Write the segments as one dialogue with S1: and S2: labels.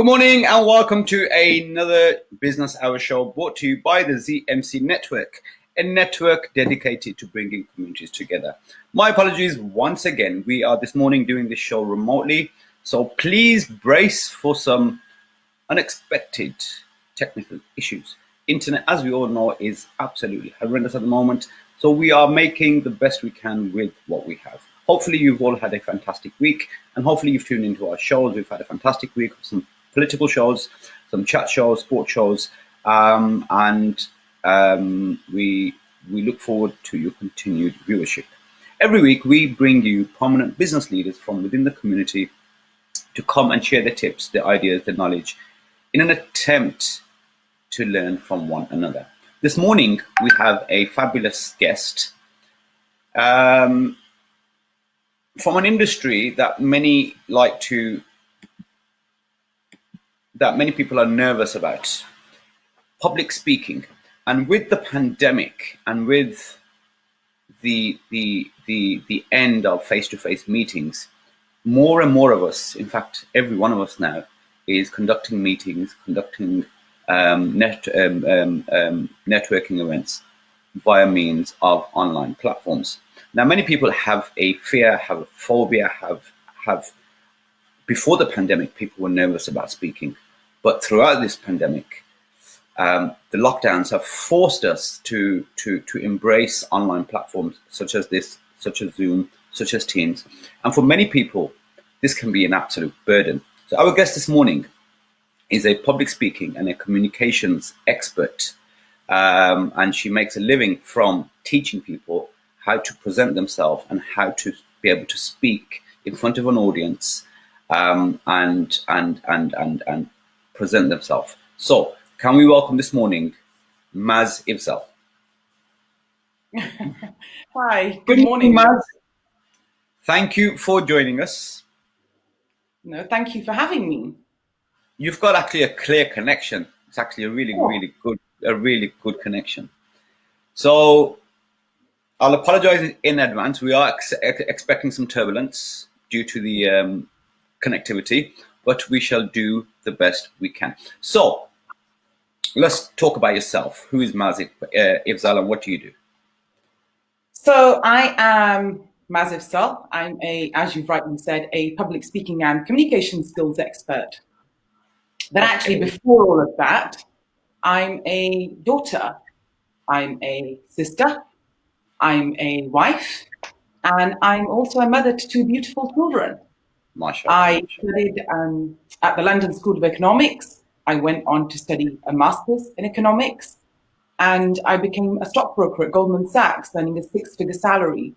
S1: Good morning and welcome to another Business Hour show brought to you by the ZMC Network, a network dedicated to bringing communities together. My apologies once again. We are this morning doing this show remotely, so please brace for some unexpected technical issues. Internet, as we all know, is absolutely horrendous at the moment, so we are making the best we can with what we have. Hopefully you've all had a fantastic week, and hopefully you've tuned into our shows. We've had a fantastic week of some political shows, some chat shows, sport shows, and we look forward to your continued viewership. Every week we bring you prominent business leaders from within the community to come and share their tips, their ideas, their knowledge in an attempt to learn from one another. This morning we have a fabulous guest from an industry that many people are nervous about, public speaking. And with the pandemic and with the end of face-to-face meetings, more and more of us, in fact, every one of us now, is conducting meetings, conducting networking events via means of online platforms. Now, many people have a fear, have a phobia, have before the pandemic, people were nervous about speaking. But throughout this pandemic, the lockdowns have forced us to embrace online platforms such as this, such as Zoom, such as Teams. And for many people, this can be an absolute burden. So our guest this morning is a public speaking and a communications expert. And she makes a living from teaching people how to present themselves and how to be able to speak in front of an audience and present themselves. So, can we welcome this morning Maz Ifzal?
S2: Hi, good morning,
S1: Maz. Thank you for joining us.
S2: No, thank you for having me.
S1: You've got actually a clear connection. It's actually a really good connection. So, I'll apologize in advance. We are expecting some turbulence due to the connectivity, but we shall do the best we can. So, let's talk about yourself. Who is Maz Ifzal and what do you do?
S2: So, I am Maz Ifzal. I'm as you've rightly said, a public speaking and communication skills expert. But actually, before all of that, I'm a daughter, I'm a sister, I'm a wife, and I'm also a mother to two beautiful children. I studied at the London School of Economics. I went on to study a master's in economics, and I became a stockbroker at Goldman Sachs, earning a six-figure salary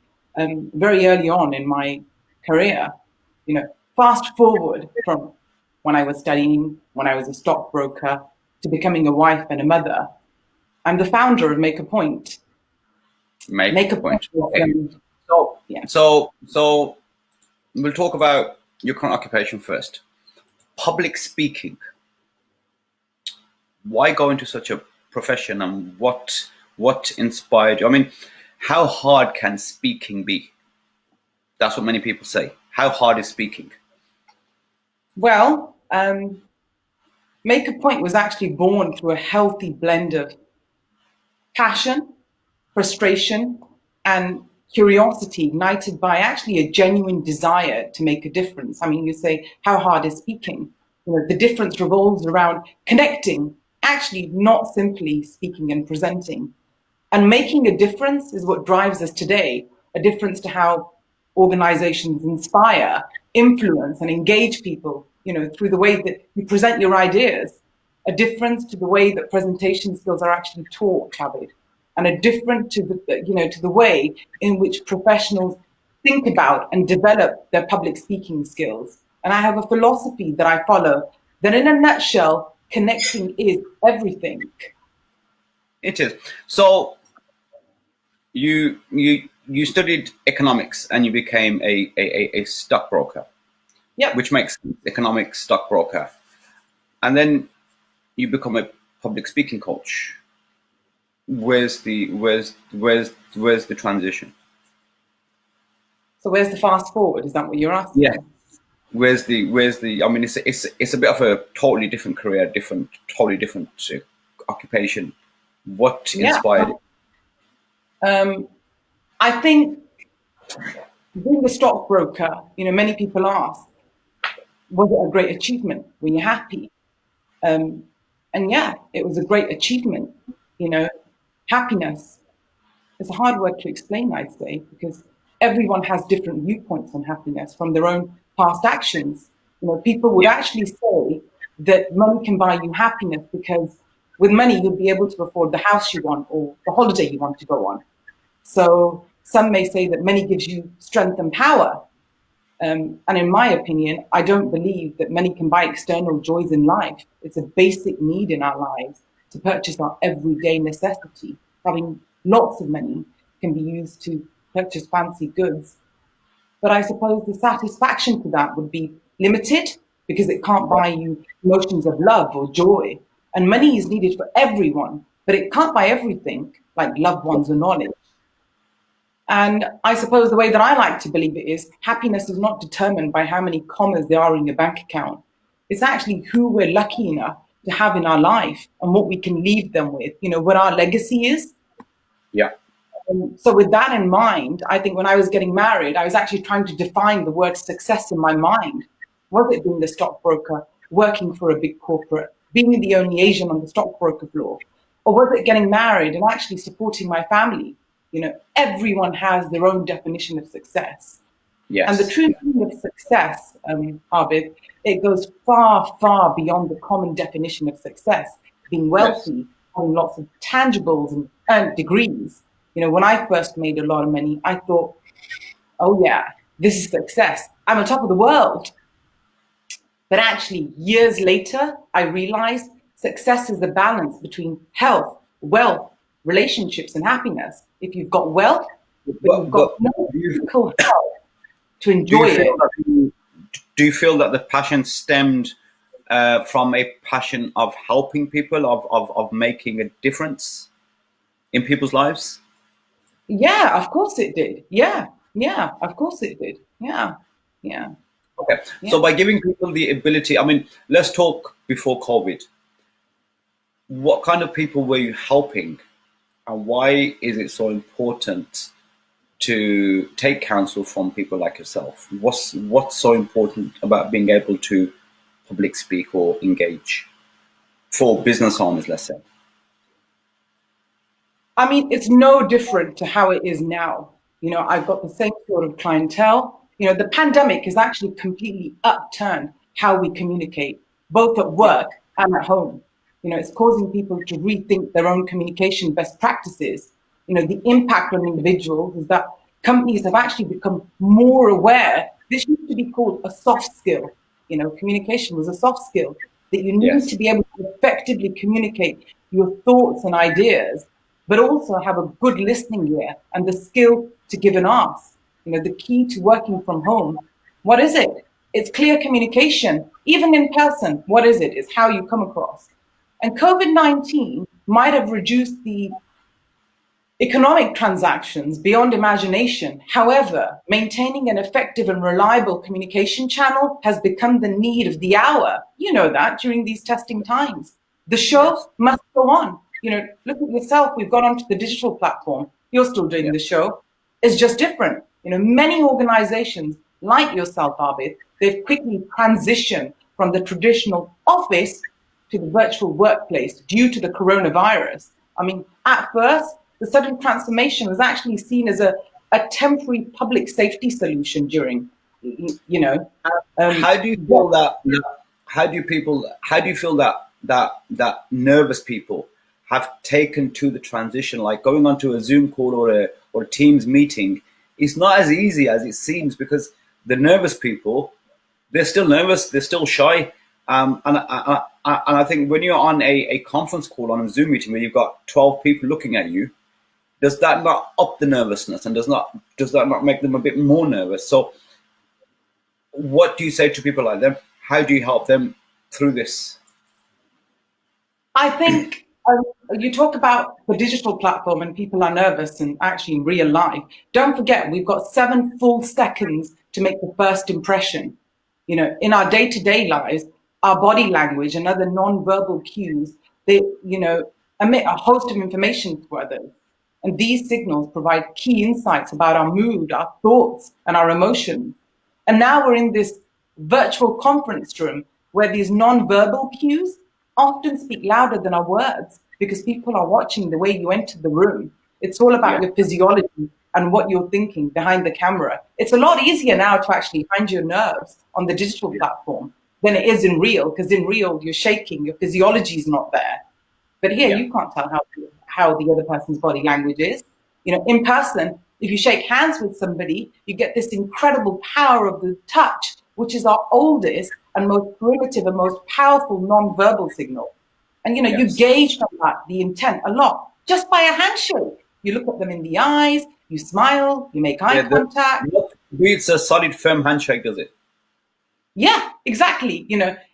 S2: very early on in my career. You know, fast forward from when I was studying, when I was a stockbroker, to becoming a wife and a mother. I'm the founder of Make a Point.
S1: Make a Point.
S2: Yeah.
S1: So we'll talk about your current occupation first. Public speaking. Why go into such a profession, and what inspired you? I mean, how hard can speaking be? That's what many people say. How hard is speaking?
S2: Well, Make a Point was actually born through a healthy blend of passion, frustration, and curiosity, ignited by actually a genuine desire to make a difference. I mean, you say, how hard is speaking? You know, the difference revolves around connecting, actually not simply speaking and presenting. And making a difference is what drives us today, a difference to how organizations inspire, influence, and engage people, you know, through the way that you present your ideas, a difference to the way that presentation skills are actually taught, Abid, and a different to the way in which professionals think about and develop their public speaking skills. And I have a philosophy that I follow that, in a nutshell, connecting is everything.
S1: It is. So you studied economics and you became a stockbroker.
S2: Yeah.
S1: Which makes economics stockbroker. And then you become a public speaking coach. Where's the transition?
S2: So where's the fast forward? Is that what you're asking?
S1: Yeah. I mean, it's a bit of a totally different career, totally different occupation. What
S2: Yeah.
S1: inspired it?
S2: I think being a stockbroker, many people ask, was it a great achievement? Were you happy? And yeah, it was a great achievement. You know, happiness is a hard word to explain, I'd say, because everyone has different viewpoints on happiness from their own past actions. People would
S1: Yeah,
S2: actually say that money can buy you happiness because with money you'll be able to afford the house you want or the holiday you want to go on. So some may say that money gives you strength and power. And in my opinion, I don't believe that money can buy external joys in life. It's a basic need in our lives to purchase our everyday necessity. Having lots of money can be used to purchase fancy goods. But I suppose the satisfaction to that would be limited because it can't buy you emotions of love or joy. And money is needed for everyone, but it can't buy everything like loved ones or knowledge. And I suppose the way that I like to believe it is happiness is not determined by how many commas there are in your bank account. It's actually who we're lucky enough to have in our life and what we can leave them with, what our legacy is.
S1: yeah,
S2: So with that in mind, I think when I was getting married, I was actually trying to define the word success in my mind. Was it being the stockbroker, working for a big corporate, being the only Asian on the stockbroker floor? Or was it getting married and actually supporting my family? Everyone has their own definition of success. And the
S1: yes,
S2: true meaning of success, Abid, it goes far, far beyond the common definition of success. Being
S1: yes,
S2: wealthy, having lots of tangibles and earned degrees. When I first made a lot of money, I thought, oh yeah, this is success. I'm on top of the world. But actually, years later, I realized success is the balance between health, wealth, relationships, and happiness. If you've got wealth, but you've got
S1: but
S2: no
S1: do you,
S2: physical health to
S1: do you
S2: enjoy
S1: feel
S2: it.
S1: that the passion stemmed from a passion of helping people, of making a difference in people's lives?
S2: Yeah, of course it did. Yeah, yeah, of course it did. Yeah, yeah,
S1: Okay,
S2: yeah.
S1: so by giving people the ability, I mean, let's talk before COVID. What kind of people were you helping, and why is it so important to take counsel from people like yourself? What's so important about being able to public speak or engage for business owners, let's say?
S2: I mean, it's no different to how it is now. I've got the same sort of clientele. The pandemic has actually completely upturned how we communicate, both at
S1: Yeah,
S2: work and at home. It's causing people to rethink their own communication best practices. The impact on individuals is that companies have actually become more aware. This used to be called a soft skill. Communication was a soft skill that you need
S1: yes,
S2: to be able to effectively communicate your thoughts and ideas but also have a good listening ear and the skill to give an ask. The key to working from home, what is it? It's clear communication, even in person. What is it? It's how you come across. And COVID-19 might have reduced the economic transactions beyond imagination. However, maintaining an effective and reliable communication channel has become the need of the hour. You know that during these testing times. The
S1: yes,
S2: show must go on. Look at yourself. We've got onto the digital platform. You're still doing
S1: yeah,
S2: the show. It's just different. Many organizations like yourself, Abid, they've quickly transitioned from the traditional office to the virtual workplace due to the coronavirus. I mean, at first, the sudden transformation was actually seen as a temporary public safety solution during, you know.
S1: how do you
S2: But
S1: feel how do you feel that nervous people have taken to the transition, like going onto a Zoom call or a Teams meeting? It's not as easy as it seems, because the nervous people, they're still nervous, they're still shy. And I think when you're on a conference call, on a Zoom meeting where you've got 12 people looking at you, does that not up the nervousness, and does that not make them a bit more nervous? So what do you say to people like them? How do you help them through this?
S2: I think you talk about the digital platform and people are nervous and actually in real life. Don't forget, we've got 7 full seconds to make the first impression. In our day-to-day lives, our body language and other non-verbal cues, they, emit a host of information to others. And these signals provide key insights about our mood, our thoughts, and our emotions. And now we're in this virtual conference room where these non-verbal cues often speak louder than our words because people are watching the way you enter the room. It's all about
S1: Yeah.
S2: your physiology and what you're thinking behind the camera. It's a lot easier now to actually find your nerves on the digital platform than it is in real, because in real you're shaking, your physiology is not there. But here
S1: Yeah.
S2: you can't tell how the other person's body language is. In person, if you shake hands with somebody, you get this incredible power of the touch, which is our oldest and most primitive and most powerful non-verbal signal. And you
S1: Yes.
S2: gauge from that the intent a lot just by a handshake. You look at them in the eyes, you smile, you make eye
S1: Yeah.
S2: contact.
S1: It's a solid, firm handshake, does it?
S2: Yeah, exactly.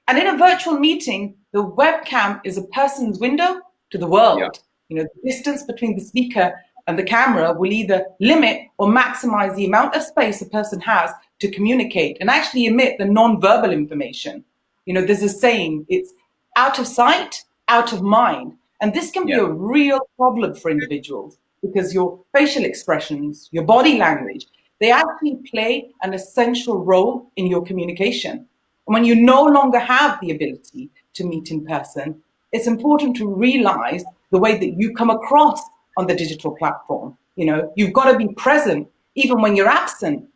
S2: And in a virtual meeting, the webcam is a person's window to the
S1: Yeah.
S2: world. The distance between the speaker and the camera will either limit or maximize the amount of space a person has to communicate and actually emit the non-verbal information. There's a saying, it's out of sight, out of mind. And this can be
S1: Yeah.
S2: a real problem for individuals because your facial expressions, your body language, they actually play an essential role in your communication. And when you no longer have the ability to meet in person, it's important to realize the way that you come across on the digital platform. You've got to be present even when you're absent.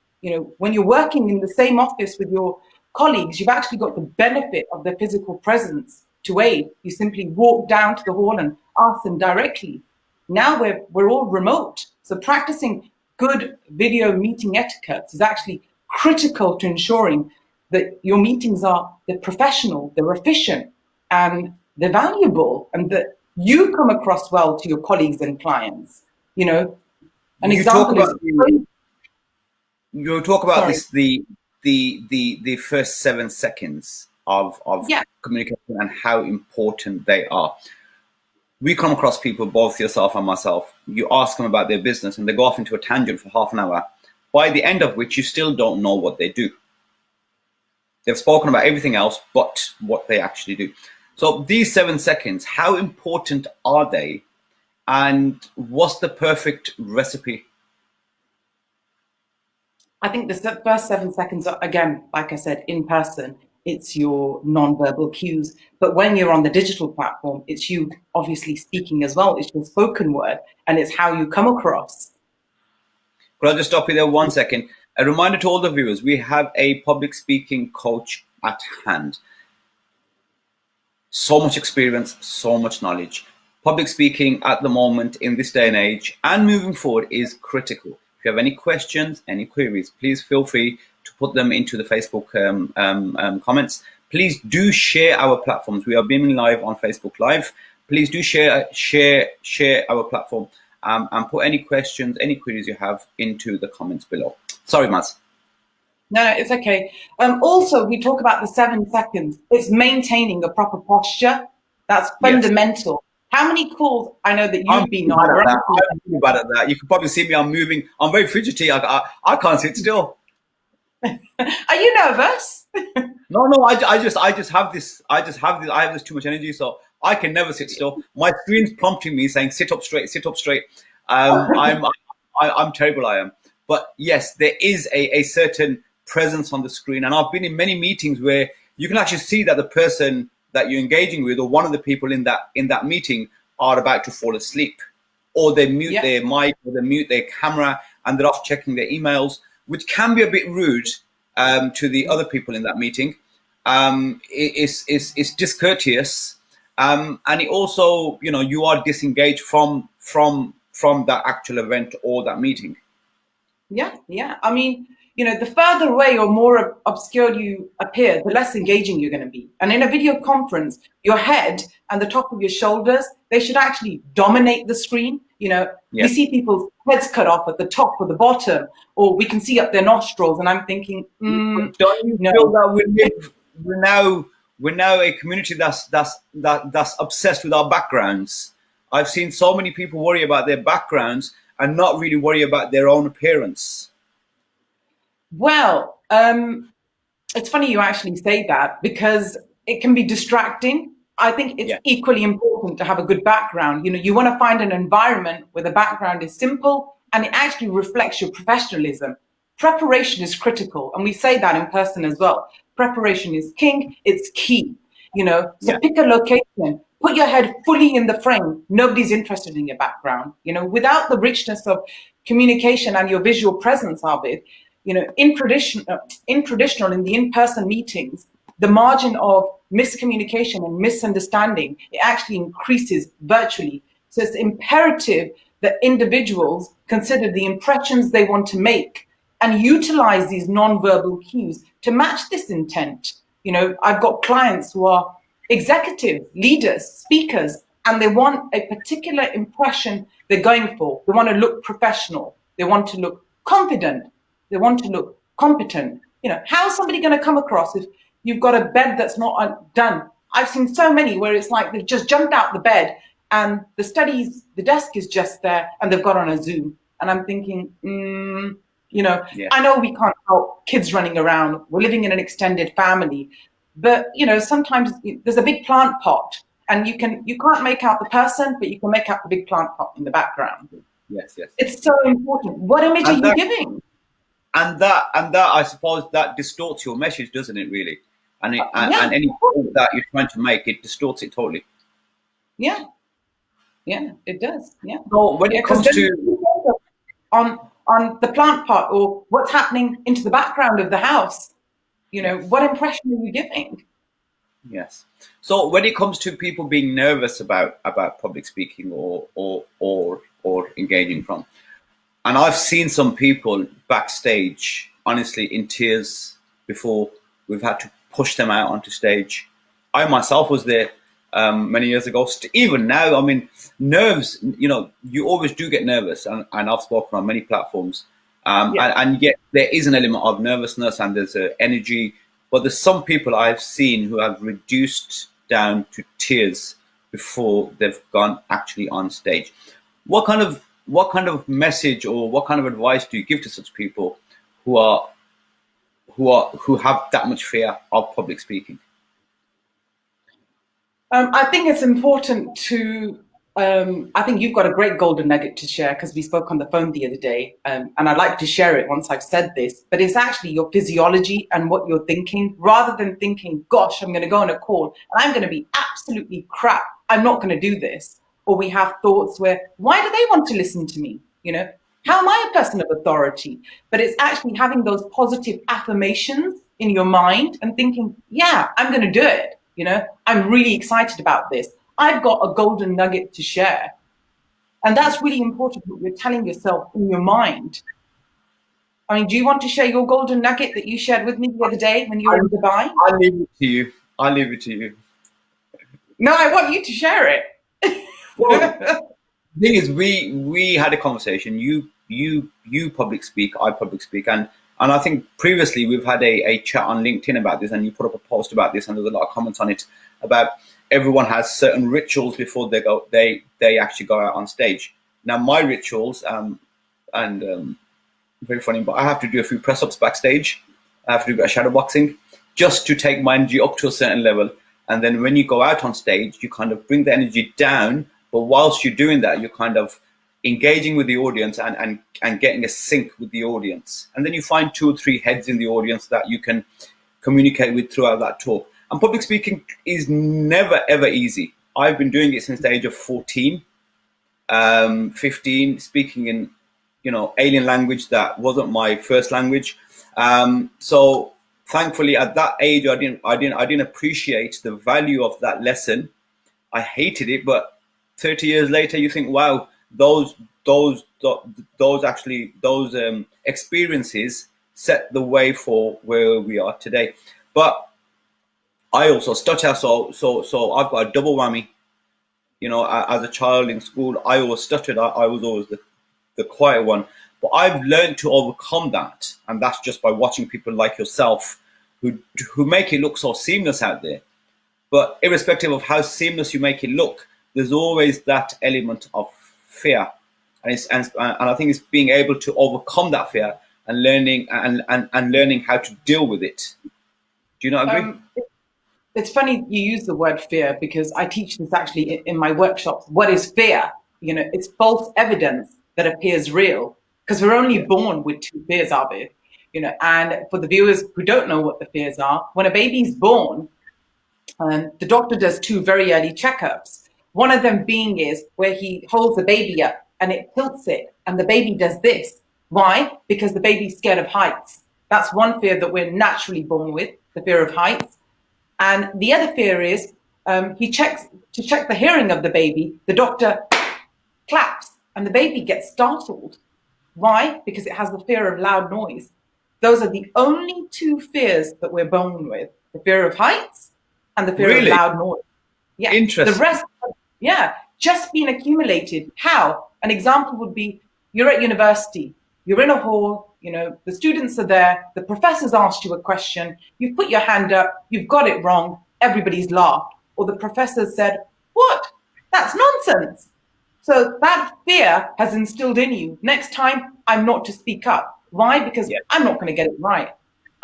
S2: When you're working in the same office with your colleagues, you've actually got the benefit of their physical presence to aid. You simply walk down to the hall and ask them directly. Now we're all remote, so practicing good video meeting etiquette is actually critical to ensuring that your meetings they're professional, they're efficient, and they're valuable, and that you come across well to your colleagues and clients. An
S1: You talk
S2: example
S1: about
S2: is,
S1: you talk about
S2: sorry,
S1: this the first 7 seconds of
S2: yeah,
S1: communication and how important they are. We come across people, both yourself and myself. You ask them about their business, and they go off into a tangent for half an hour. By the end of which, you still don't know what they do. They've spoken about everything else but what they actually do. So these 7 seconds, how important are they? And what's the perfect recipe?
S2: I think the first 7 seconds are, again, like I said, in person, it's your non-verbal cues. But when you're on the digital platform, it's you obviously speaking as well. It's your spoken word, and it's how you come across.
S1: Could I just stop you there 1 second? A reminder to all the viewers, we have a public speaking coach at hand. So much experience, so much knowledge. Public speaking at the moment in this day and age and moving forward is critical. If you have any questions, any queries, please feel free to put them into the Facebook comments. Please do share our platforms. We are beaming live on Facebook Live. Please do share our platform and put any questions, any queries you have into the comments below. Sorry, Maz.
S2: No, it's okay. Also, we talk about the 7 seconds. It's maintaining a proper posture. That's
S1: Yes.
S2: fundamental. How many calls I know that
S1: I'm
S2: you've been
S1: really bad
S2: on?
S1: at
S2: Where
S1: that. I'm really bad at that. You can probably see me. I'm moving. I'm very fidgety. I can't sit still.
S2: are you nervous?
S1: No. I just have this. I have this too much energy, so I can never sit still. My screen's prompting me saying, "Sit up straight. Sit up straight." I'm terrible. I am. But yes, there is a certain presence on the screen, and I've been in many meetings where you can actually see that the person that you're engaging with, or one of the people in that meeting, are about to fall asleep, or they mute
S2: Yeah.
S1: their mic, or they mute their camera, and they're off checking their emails, which can be a bit rude to the other people in that meeting. It's discourteous, and it also, you are disengaged from that actual event or that meeting.
S2: Yeah. I mean, the further away or more obscure you appear, the less engaging you're going to be. And in a video conference, your head and the top of your shoulders, they should actually dominate the screen.
S1: Yeah.
S2: We see people's heads cut off at the top or the bottom, or we can see up their nostrils. And I'm thinking,
S1: Don't you
S2: no.
S1: feel that we're now a community that's obsessed with our backgrounds? I've seen so many people worry about their backgrounds and not really worry about their own appearance.
S2: Well, It's funny you actually say that because it can be distracting. I think it's
S1: Yeah,
S2: equally important to have a good background. You want to find an environment where the background is simple and it actually reflects your professionalism. Preparation is critical, and we say that in person as well. Preparation is king, it's key. So
S1: yeah,
S2: pick a location, put your head fully in the frame. Nobody's interested in your background. Without the richness of communication and your visual presence of it, in the in-person meetings, the margin of miscommunication and misunderstanding, it actually increases virtually. So it's imperative that individuals consider the impressions they want to make and utilize these non-verbal cues to match this intent. I've got clients who are executive leaders, speakers, and they want a particular impression they're going for. They want to look professional. They want to look confident. They want to look competent. How is somebody going to come across if you've got a bed that's not done? I've seen so many where it's like they've just jumped out the bed and the desk is just there and they've got on a Zoom. And I'm thinking,
S1: yeah.
S2: I know we can't help kids running around. We're living in an extended family. But, sometimes there's a big plant pot and you can't make out the person, but you can make out the big plant pot in the background.
S1: Yes, yes.
S2: It's so important. What image are
S1: And
S2: you
S1: that,
S2: giving?
S1: and that, I suppose, that distorts your message, doesn't it? Really,
S2: Yeah,
S1: and any point that you're trying to make, it distorts it totally.
S2: yeah, yeah, it does. Yeah,
S1: So when
S2: yeah,
S1: it
S2: because
S1: comes
S2: then
S1: to,
S2: on the plant pot or what's happening into the background of the house,
S1: yes,
S2: what impression are you giving?
S1: yes. So when it comes to people being nervous about public speaking or engaging from, and I've seen some people backstage, honestly, in tears before we've had to push them out onto stage. I myself was there many years ago. Even now, I mean, nerves, you always do get nervous. And I've spoken on many platforms.
S2: Yeah.
S1: And yet there is an element of nervousness and there's energy. But there's some people I've seen who have reduced down to tears before they've gone actually on stage. What kind of message or what kind of advice do you give to such people who have that much fear of public speaking?
S2: I think it's important to. I think you've got a great golden nugget to share because we spoke on the phone the other day, and I'd like to share it once I've said this. But it's actually your physiology and what you're thinking, rather than thinking, "Gosh, I'm going to go on a call and I'm going to be absolutely crap. I'm not going to do this." Or we have thoughts where, "Why do they want to listen to me?" How am I a person of authority? But it's actually having those positive affirmations in your mind and thinking, "Yeah, I'm going to do it." I'm really excited about this. I've got a golden nugget to share. And that's really important what you're telling yourself in your mind. I mean, do you want to share your golden nugget that you shared with me the other day when you were
S1: I'll,
S2: in Dubai?
S1: I'll leave it to you. I'll leave it to you.
S2: No, I want you to share
S1: Well,
S2: it.
S1: the thing is, we had a conversation. You public speak, I public speak, and I think previously we've had a chat on LinkedIn about this, and you put up a post about this, and there's a lot of comments on it about everyone has certain rituals before they actually go out on stage. Now my rituals, and very funny, but I have to do a few press ups backstage. I have to do a bit of shadow boxing just to take my energy up to a certain level. And then when you go out on stage, you kind of bring the energy down. But whilst you're doing that, you're kind of engaging with the audience and getting a sync with the audience. And then you find two or three heads in the audience that you can communicate with throughout that talk. And public speaking is never, ever easy. I've been doing it since the age of 14, 15, speaking in alien language that wasn't my first language. So thankfully, at that age, I didn't appreciate the value of that lesson. I hated it, but 30 years later, you think, wow, those experiences set the way for where we are today. But I also stutter, so I've got a double whammy. As a child in school, I always stuttered. I was always the quiet one. But I've learned to overcome that, and that's just by watching people like yourself who make it look so seamless out there. But irrespective of how seamless you make it look, there's always that element of fear, and I think it's being able to overcome that fear and learning how to deal with it. Do you not agree?
S2: It's funny you use the word fear because I teach this actually in my workshops. What is fear? It's false evidence that appears real because we're only
S1: Yeah.
S2: born with two fears, Abid. And for the viewers who don't know what the fears are, when a baby's born, the doctor does two very early checkups. One of them being is where he holds the baby up and it tilts it, and the baby does this. Why? Because the baby's scared of heights. That's one fear that we're naturally born with, the fear of heights. And the other fear is he checks to check the hearing of the baby. The doctor claps and the baby gets startled. Why? Because it has the fear of loud noise. Those are the only two fears that we're born with: the fear of heights and the fear of
S1: Really?
S2: loud noise. Yeah. The
S1: Interesting.
S2: rest, yeah, just being accumulated. How? An example would be you're at university, you're in a hall, the students are there, the professor's asked you a question, you've put your hand up, you've got it wrong, everybody's laughed. Or the professor said, "What? That's nonsense." So that fear has instilled in you. Next time, I'm not to speak up. Why? Because
S1: Yeah.
S2: I'm not going to get it right.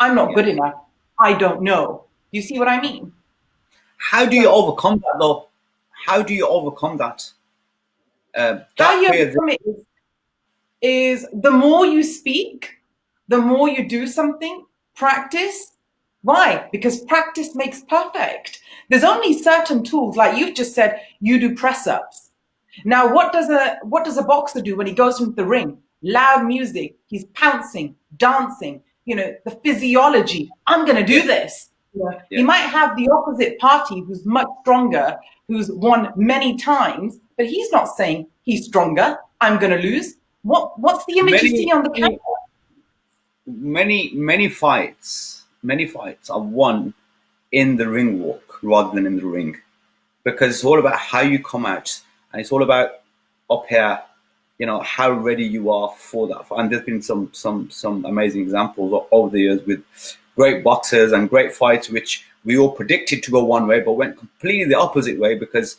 S2: I'm not
S1: Yeah.
S2: good enough. I don't know. You see what I mean?
S1: How do you overcome that, though? How do you overcome that?
S2: How
S1: That
S2: you
S1: fear.
S2: overcome it is the more you speak, the more you do something, practice. Why? Because practice makes perfect. There's only certain tools, like you've just said, you do press ups. Now, what does a boxer do when he goes into the ring? Loud music. He's pouncing, dancing. The physiology. I'm going to do
S1: Yeah.
S2: this. He
S1: Yeah.
S2: might have the opposite party who's much stronger, who's won many times, but he's not saying he's stronger. I'm going to lose. What's the image you see
S1: Many,
S2: on the camera?
S1: many fights are won in the ring walk rather than in the ring, because it's all about how you come out, and it's all about up here, how ready you are for that. And there's been some amazing examples over the years with great boxers and great fights which we all predicted to go one way but went completely the opposite way, because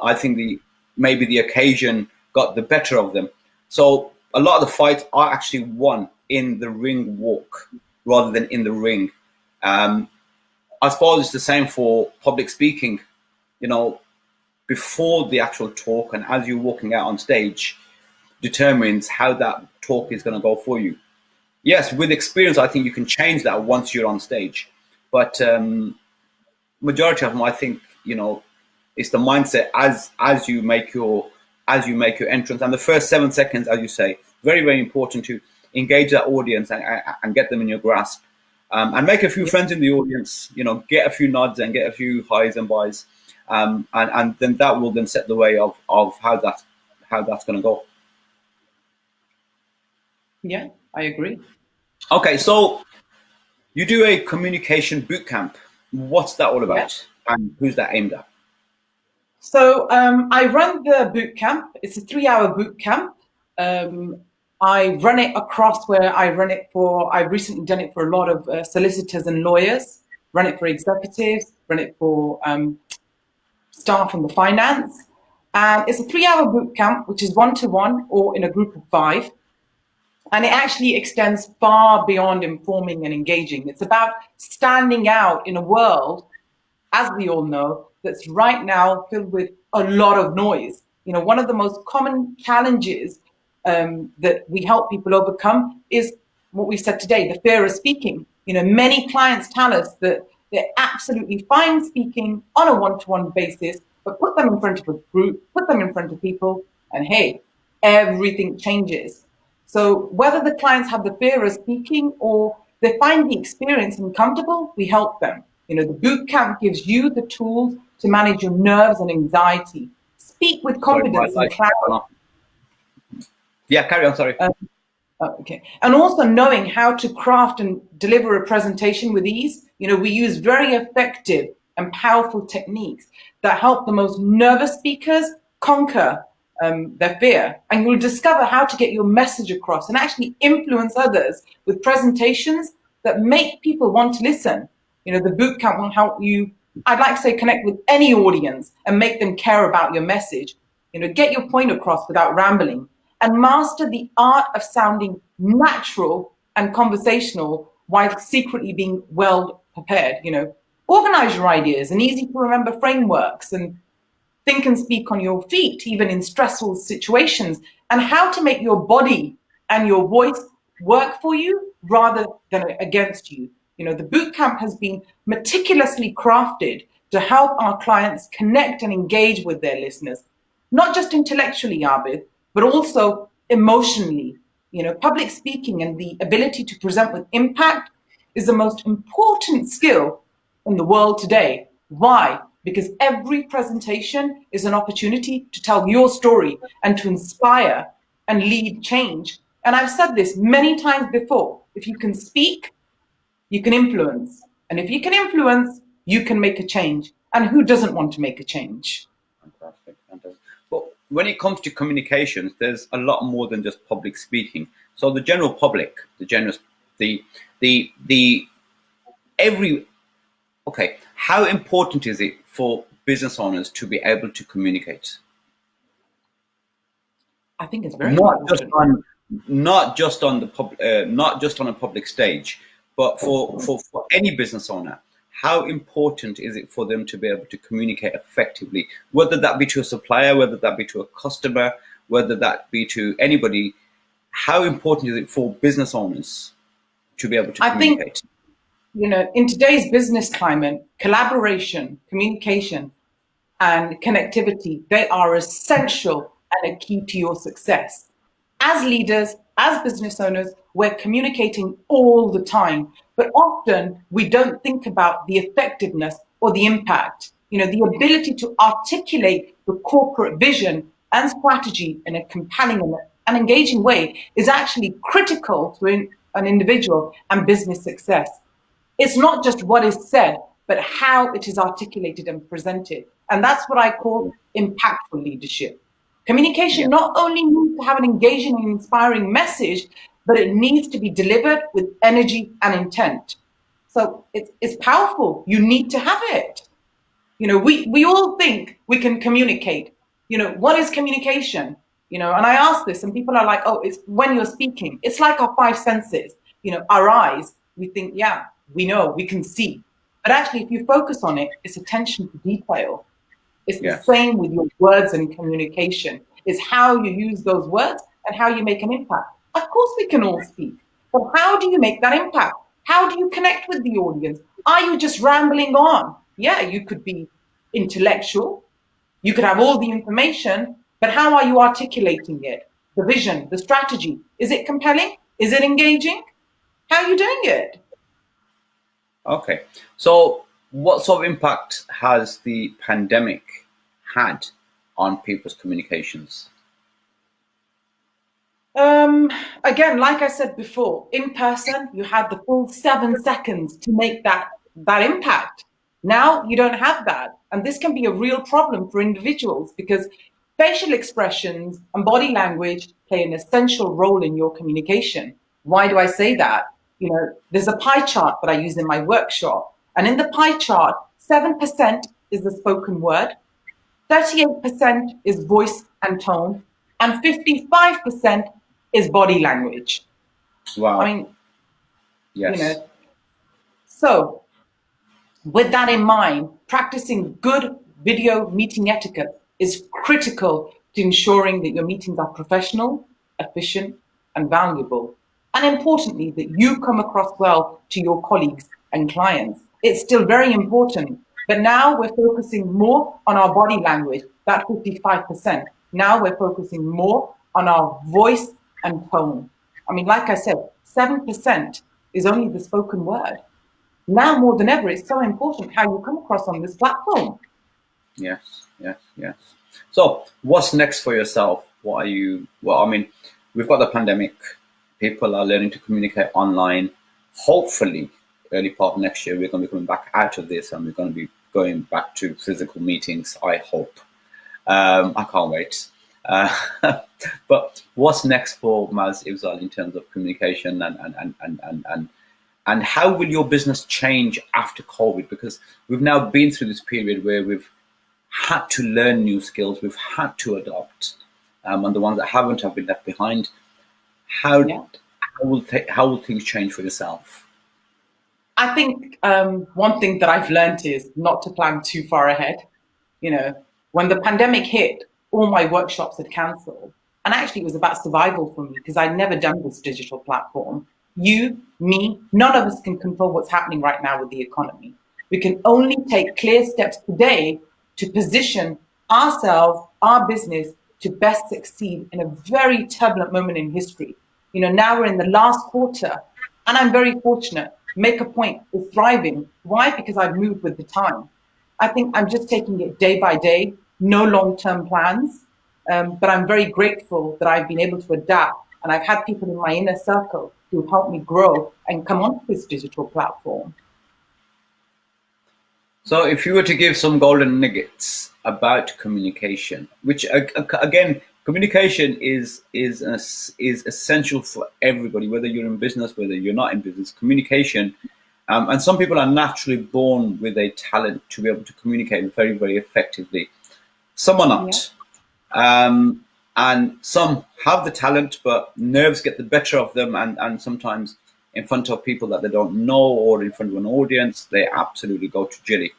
S1: I think maybe the occasion got the better of them. So a lot of the fights are actually won in the ring walk rather than in the ring. I suppose it's the same for public speaking. Before the actual talk and as you're walking out on stage determines how that talk is going to go for you. Yes, with experience, I think you can change that once you're on stage. But majority of them, I think, it's the mindset as you make your entrance, and the first 7 seconds, as you say, very very important to engage that audience and get them in your grasp, and make a few friends in the audience. Get a few nods and get a few highs and buys, and then that will then set the way of how that's going to go.
S2: Yeah, I agree.
S1: Okay, so you do a communication boot camp. What's that all
S2: Yeah.
S1: about, and who's that aimed at?
S2: So I run the boot camp. It's a 3-hour boot camp. Um, I run it across where I run it for. I've recently done it for a lot of solicitors and lawyers. Run it for executives. Run it for staff in the finance. And it's a 3-hour boot camp, which is 1-to-1 or in a group of 5. And it actually extends far beyond informing and engaging. It's about standing out in a world, as we all know, that's right now filled with a lot of noise. One of the most common challenges that we help people overcome is what we said today, the fear of speaking. Many clients tell us that they're absolutely fine speaking on a one-to-one basis, but put them in front of a group, put them in front of people, and hey, everything changes. So whether the clients have the fear of speaking or they find the experience uncomfortable, we help them. The boot camp gives you the tools to manage your nerves and anxiety. Speak with
S1: Sorry, my
S2: confidence and
S1: light.
S2: clarity.
S1: Yeah, carry on. Sorry.
S2: Okay. And also knowing how to craft and deliver a presentation with ease. We use very effective and powerful techniques that help the most nervous speakers conquer their fear. And you'll discover how to get your message across and actually influence others with presentations that make people want to listen. The boot camp will help you, I'd like to say, connect with any audience and make them care about your message. Get your point across without rambling, and master the art of sounding natural and conversational while secretly being well prepared. Organize your ideas and easy to remember frameworks, and think and speak on your feet, even in stressful situations, and how to make your body and your voice work for you rather than against you. The boot camp has been meticulously crafted to help our clients connect and engage with their listeners, not just intellectually, Abid, but also emotionally. Public speaking and the ability to present with impact is the most important skill in the world today. Why? Because every presentation is an opportunity to tell your story and to inspire and lead change. And I've said this many times before: if you can speak, you can influence. And if you can influence, you can make a change. And who doesn't want to make a change?
S1: Fantastic, fantastic. But when it comes to communications, there's a lot more than just public speaking. So the general public, the every okay, how important is it for business owners to be able to communicate?
S2: I think it's very
S1: Not just
S2: important.
S1: not just on a public stage, but for any business owner. How important is it for them to be able to communicate effectively, whether that be to a supplier, whether that be to a customer, whether that be to anybody? How important is it for business owners to be able to
S2: I think,
S1: communicate?
S2: in today's business climate, collaboration, communication, and connectivity, they are essential and a key to your success. As leaders, as business owners, we're communicating all the time, but often we don't think about the effectiveness or the impact. The ability to articulate the corporate vision and strategy in a compelling and engaging way is actually critical to an individual and business success. It's not just what is said, but how it is articulated and presented. And that's what I call impactful leadership. Communication
S1: Yeah.
S2: not only needs to have an engaging and inspiring message, but it needs to be delivered with energy and intent. So it's powerful. You need to have it. We all think we can communicate. What is communication? And I ask this, and people are like, oh, it's when you're speaking. It's like our five senses. Our eyes, we think, yeah, we know, we can see. But actually, if you focus on it, it's attention to detail. It's the
S1: Yeah.
S2: same with your words and communication. It's how you use those words and how you make an impact. Of course, we can all speak, but how do you make that impact? How do you connect with the audience? Are you just rambling on? Yeah, you could be intellectual, you could have all the information, but how are you articulating it? The vision, the strategy. Is it compelling? Is it engaging? How are you doing it?
S1: Okay. So, what sort of impact has the pandemic had on people's communications?
S2: Again, like I said before, in person, you had the full 7 seconds to make that impact. Now you don't have that. And this can be a real problem for individuals because facial expressions and body language play an essential role in your communication. Why do I say that? There's a pie chart that I use in my workshop. And in the pie chart, 7% is the spoken word, 38% is voice and tone, and 55% is body language. I
S1: Wow.
S2: mean, you
S1: Yes.
S2: know, so with that in mind, practicing good video meeting etiquette is critical to ensuring that your meetings are professional, efficient, and valuable. And importantly, that you come across well to your colleagues and clients. It's still very important. But now we're focusing more on our body language, that 55%. Now we're focusing more on our voice and tone. I mean, like I said, 7% is only the spoken word. Now more than ever, it's so important how you come across on this platform.
S1: Yes. Yes. Yes. So, what's next for yourself? What are you? Well, I mean, we've got the pandemic. People are learning to communicate online. Hopefully, early part of next year, we're going to be coming back out of this, and we're going to be going back to physical meetings. I hope. I can't wait. Uh, but what's next for Maz Ibzal in terms of communication and how will your business change after COVID? Because we've now been through this period where we've had to learn new skills, we've had to adopt, and the ones that haven't have been left behind. How
S2: Yeah.
S1: how will things change for yourself?
S2: I think one thing that I've learned is not to plan too far ahead. You know, when the pandemic hit, all my workshops had cancelled. And actually, it was about survival for me because I'd never done this digital platform. You, me, none of us can control what's happening right now with the economy. We can only take clear steps today to position ourselves, our business, to best succeed in a very turbulent moment in history. You know, now we're in the last quarter, and I'm very fortunate. Make a Point is thriving. Why? Because I've moved with the time. I think I'm just taking it day by day, no long-term plans. But I'm very grateful that I've been able to adapt, and I've had people in my inner circle who have helped me grow and come onto this digital platform.
S1: So, if you were to give some golden nuggets about communication, which again, communication is essential for everybody, whether you're in business, whether you're not in business. Communication, and some people are naturally born with a talent to be able to communicate very, very effectively. Some are
S2: Yeah.
S1: not, and some have the talent, but nerves get the better of them, and sometimes in front of people that they don't know or in front of an audience, they absolutely go to jelly.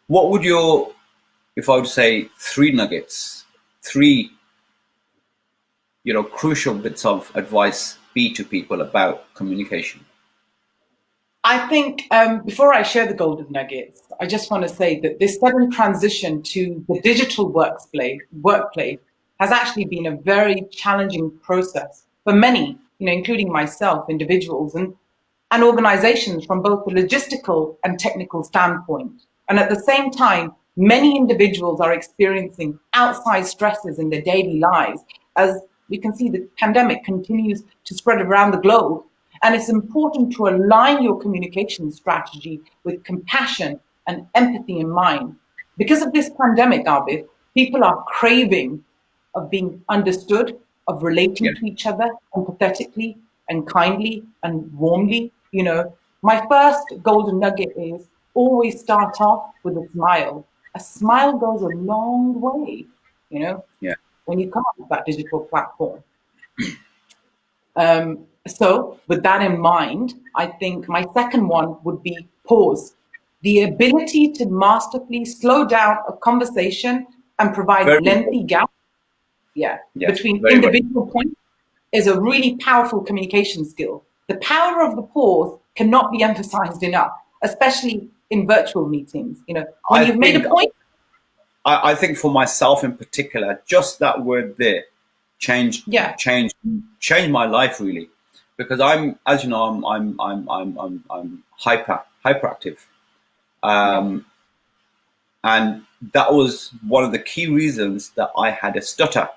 S1: What would your, if I would say three nuggets, three, crucial bits of advice be to people about communication?
S2: I think before I share the golden nuggets, I just want to say that this sudden transition to the digital workplace has actually been a very challenging process for many, including myself, individuals and organizations from both the logistical and technical standpoint. And at the same time, many individuals are experiencing outsized stresses in their daily lives. As we can see, the pandemic continues to spread around the globe. And it's important to align your communication strategy with compassion and empathy in mind. Because of this pandemic, Abid, people are craving of being understood, of relating
S1: Yeah.
S2: to each other empathetically and kindly and warmly. My first golden nugget is always start off with a smile. A smile goes a long way, you know,
S1: Yeah.
S2: when you come up with that digital platform. So, with that in mind, I think my second one would be pause. The ability to masterfully slow down a conversation and provide
S1: Very
S2: lengthy
S1: important.
S2: gaps, yeah,
S1: Yes.
S2: between
S1: Very, very.
S2: individual points is a really powerful communication skill. The power of the pause cannot be emphasized enough, especially in virtual meetings. When
S1: I
S2: you've made
S1: think
S2: a point,
S1: I think for myself in particular, just that word there changed
S2: yeah,
S1: changed changed my life really, because I'm, as you know, I'm hyperactive,
S2: yeah,
S1: and that was one of the key reasons that I had a stutter,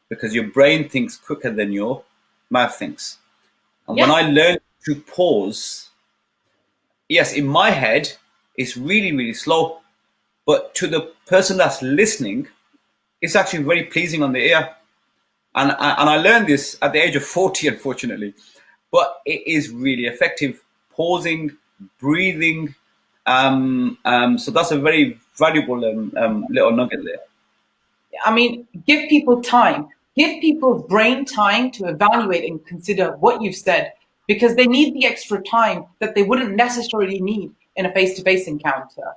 S1: because your brain thinks quicker than your mouth thinks. And when
S2: yeah,
S1: I learned to pause, yes, in my head, it's really, really slow. But to the person that's listening, it's actually very pleasing on the ear. And I learned this at the age of 40, unfortunately. But it is really effective. Pausing, breathing. So that's a very valuable little nugget there.
S2: I mean, give people time. Give people's brain time to evaluate and consider what you've said because they need the extra time that they wouldn't necessarily need in a face to face encounter.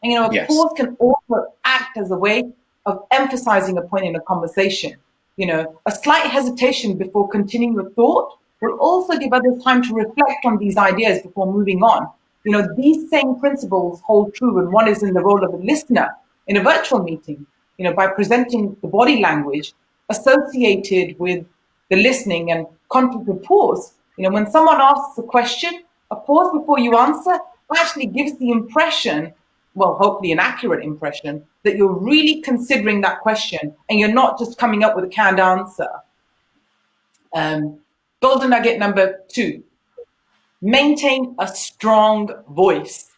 S2: And, a
S1: Yes.
S2: pause can also act as a way of emphasizing a point in a conversation. A slight hesitation before continuing a thought will also give others time to reflect on these ideas before moving on. These same principles hold true when one is in the role of a listener in a virtual meeting, by presenting the body language associated with the listening and content of pause. When someone asks a question, a pause before you answer actually gives the impression, well, hopefully an accurate impression, that you're really considering that question and you're not just coming up with a canned answer. Um, Golden nugget number 2, maintain a strong voice.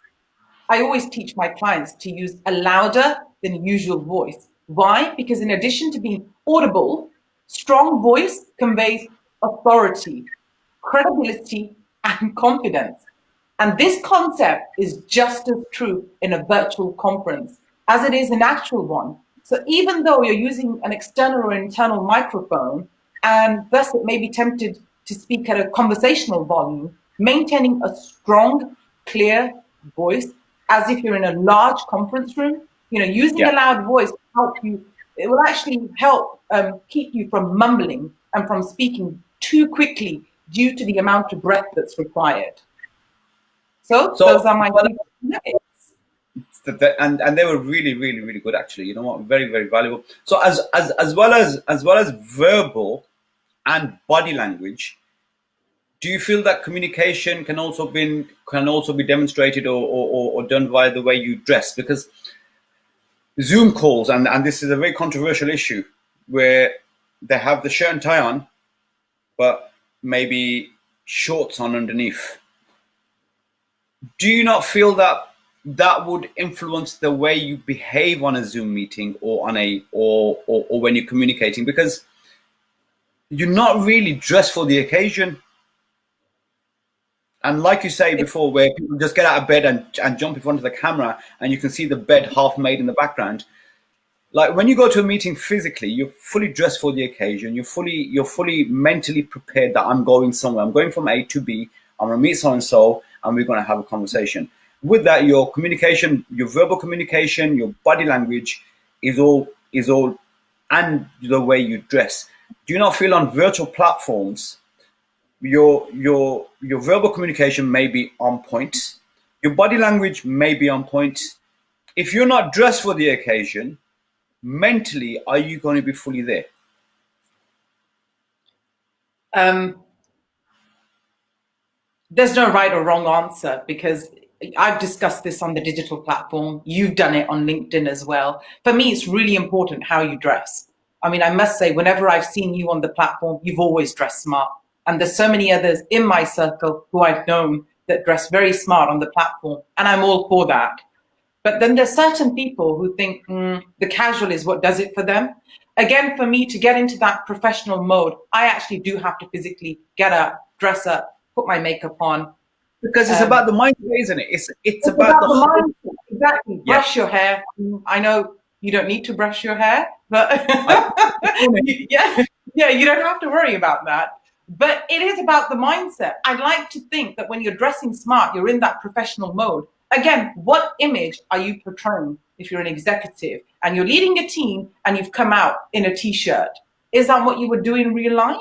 S2: I always teach my clients to use a louder than usual voice. Why? Because in addition to being audible, strong voice conveys authority, credibility, and confidence. And this concept is just as true in a virtual conference as it is an actual one. So even though you're using an external or internal microphone, and thus it may be tempted to speak at a conversational volume, maintaining a strong clear voice, as if you're in a large conference room. Using
S1: Yeah.
S2: a loud voice will help you. It will actually help keep you from mumbling and from speaking too quickly due to the amount of breath that's required. So those
S1: So,
S2: are my
S1: well,
S2: tips.
S1: and they were really, really, really good actually. You know what? Very, very valuable. So as well as verbal and body language, do you feel that communication can also be demonstrated or done via the way you dress? Because Zoom calls, and this is a very controversial issue, where they have the shirt and tie on, but maybe shorts on underneath. Do you not feel that that would influence the way you behave on a Zoom meeting or on a or when you're communicating? Because you're not really dressed for the occasion. And like you say before, where people just get out of bed and jump in front of the camera and you can see the bed half made in the background. Like when you go to a meeting physically, you're fully dressed for the occasion. You're fully mentally prepared that I'm going somewhere. I'm going from A to B. I'm gonna meet so and so, and we're gonna have a conversation. With that, your communication, your verbal communication, your body language is all, and the way you dress. Do you not feel on virtual platforms your verbal communication may be on point, your body language may be on point? If you're not dressed for the occasion, mentally, are you going to be fully there?
S2: Um, there's no right or wrong answer, because I've discussed this on the digital platform. You've done it on LinkedIn as well. For me, it's really important how you dress. I mean, I must say, whenever I've seen you on the platform, you've always dressed smart. And there's so many others in my circle who I've known that dress very smart on the platform. And I'm all for that. But then there's certain people who think the casual is what does it for them. Again, for me to get into that professional mode, I actually do have to physically get up, dress up, put my makeup on.
S1: Because it's about the mindset, isn't it? It's
S2: It's
S1: about
S2: about
S1: the
S2: the
S1: whole.
S2: mindset. Exactly.
S1: Yeah.
S2: Brush your hair. I know you don't need to brush your hair, but yeah, yeah, you don't have to worry about that. But it is about the mindset. I like to think that when you're dressing smart, you're in that professional mode. Again, what image are you portraying if you're an executive and you're leading a team and you've come out in a t-shirt? Is that what you would do in real life?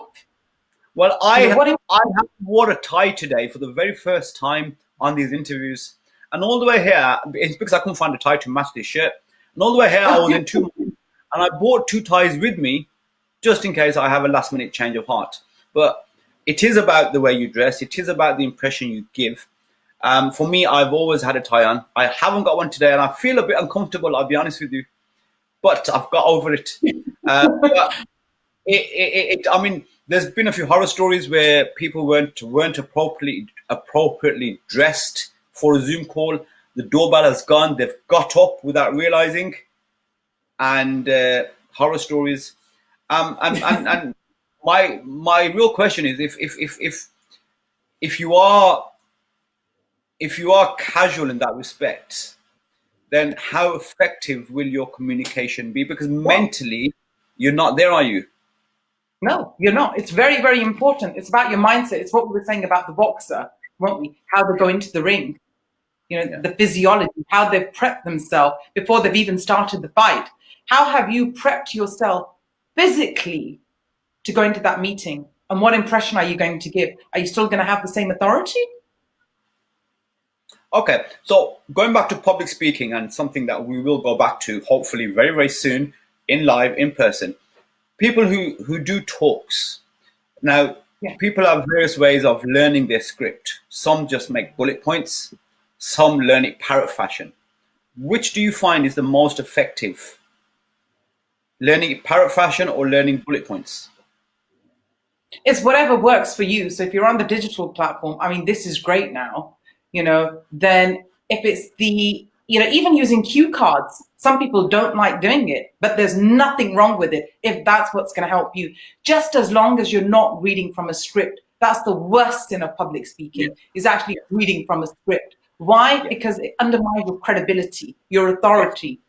S1: Well,
S2: You know, what im-
S1: I have wore a tie today for the very first time on these interviews, and all the way here, it's because I couldn't find a tie to match this shirt. And all the way here, I was in two, and I bought two ties with me, just in case I have a last minute change of heart. But it is about the way you dress. It is about the impression you give. For me, I've always had a tie on. I haven't got one today, and I feel a bit uncomfortable, I'll be honest with you. But I've got over it. But I mean, there's been a few horror stories where people weren't appropriately dressed for a Zoom call. The doorbell has gone. They've got up without realizing, and horror stories. And my real question is, if you are casual in that respect, then how effective will your communication be? Because
S2: Well,
S1: mentally, you're not there, are you?
S2: no, you're not. It's very, very important. It's about your mindset. It's what we were saying about the boxer, weren't we? How they go into the ring,
S1: Yeah.
S2: the physiology, how they've prepped themselves before they've even started the fight. How have you prepped yourself physically to go into that meeting? And what impression are you going to give? Are you still going to have the same authority?
S1: Okay, so going back to public speaking, and something that we will go back to hopefully very, very soon in live, in person. People who do talks. Now,
S2: Yeah.
S1: people have various ways of learning their script. Some just make bullet points, some learn it parrot fashion. Which do you find is the most effective? Learning it parrot fashion or learning bullet points?
S2: It's whatever works for you. So if you're on the digital platform, I mean, this is great now, then if it's even using cue cards, some people don't like doing it, but there's nothing wrong with it if that's what's going to help you. Just as long as you're not reading from a script. That's the worst sin of public
S1: Yeah.
S2: speaking, is actually reading from a script. Why?
S1: Yeah.
S2: Because it undermines your credibility, your authority.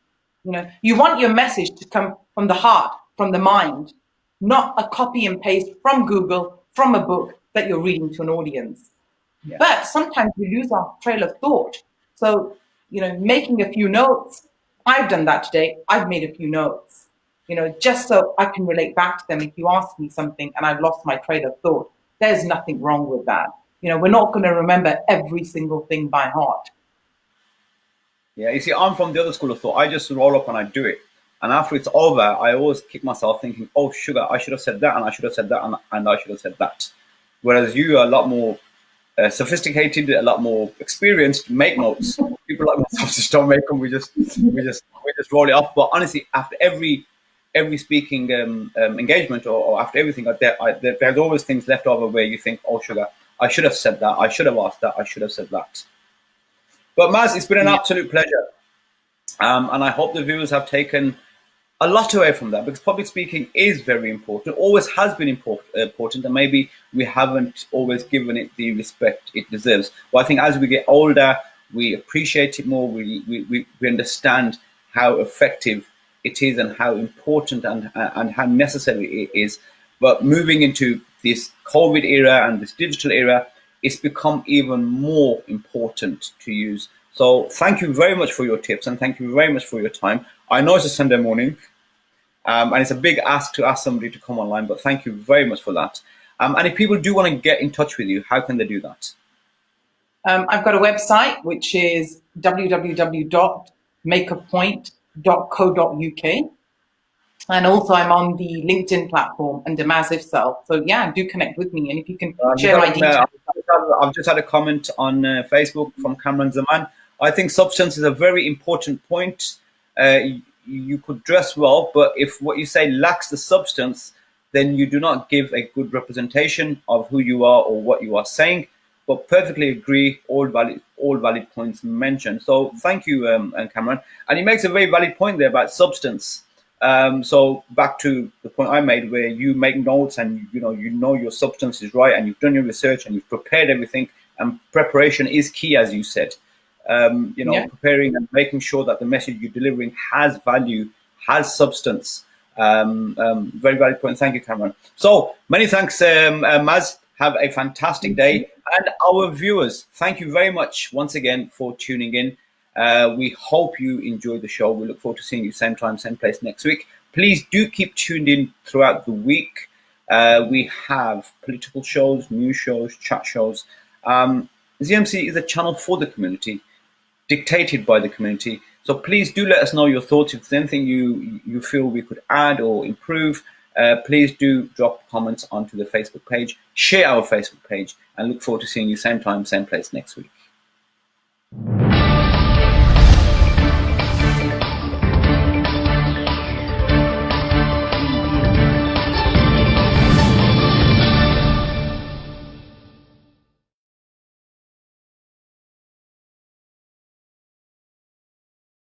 S2: You want your message to come from the heart, from the mind, not a copy and paste from Google, from a book that you're reading to an audience.
S1: Yeah.
S2: But sometimes we lose our trail of thought. So, making a few notes, I've done that today. I've made a few notes, just so I can relate back to them. If you ask me something and I've lost my trail of thought, there's nothing wrong with that. We're not going to remember every single thing by heart.
S1: Yeah, you see, I'm from the other school of thought. I just roll up and I do it. And after it's over, I always kick myself thinking, oh, sugar, I should have said that, and I should have said that, and I should have said that. Whereas you are a lot more sophisticated, a lot more experienced, make notes. People like myself just don't make them. We just roll it off. But honestly, after every speaking engagement or after everything, there's always things left over where you think, oh, sugar, I should have said that. I should have asked that. I should have said that. But Maz, it's been an absolute pleasure. And I hope the viewers have taken a lot away from that, because public speaking is very important, always has been important, and maybe we haven't always given it the respect it deserves. But I think as we get older, we appreciate it more, we understand how effective it is and how important and how necessary it is. But moving into this COVID era and this digital era, it's become even more important to use. So thank you very much for your tips, and thank you very much for your time. I know it's a Sunday morning, and it's a big ask to ask somebody to come online, but thank you very much for that. And if people do want to get in touch with you, how can they do that?
S2: I've got a website, which is www.makeapoint.co.uk. And also I'm on the LinkedIn platform under Massive Self. So yeah, do connect with me. And if you can share my details.
S1: I've just had a comment on Facebook from Cameron Zaman. I think substance is a very important point. You could dress well, but if what you say lacks the substance, then you do not give a good representation of who you are or what you are saying. But perfectly agree, all valid points mentioned. So thank you, Cameron. And he makes a very valid point there about substance. So back to the point I made, where you make notes and you know your substance is right, and you've done your research and you've prepared everything, and preparation is key, as you said. Preparing and making sure that the message you're delivering has value, has substance. Very valid point. Thank you, Cameron. So many thanks, Maz. Have a fantastic day. And our viewers, thank you very much once again for tuning in. We hope you enjoyed the show. We look forward to seeing you same time, same place next week. Please do keep tuned in throughout the week. We have political shows, news shows, chat shows. ZMC is a channel for the community, dictated by the community. So please do let us know your thoughts. If there's anything you feel we could add or improve, please do drop comments onto the Facebook page, share our Facebook page, and look forward to seeing you same time, same place next week.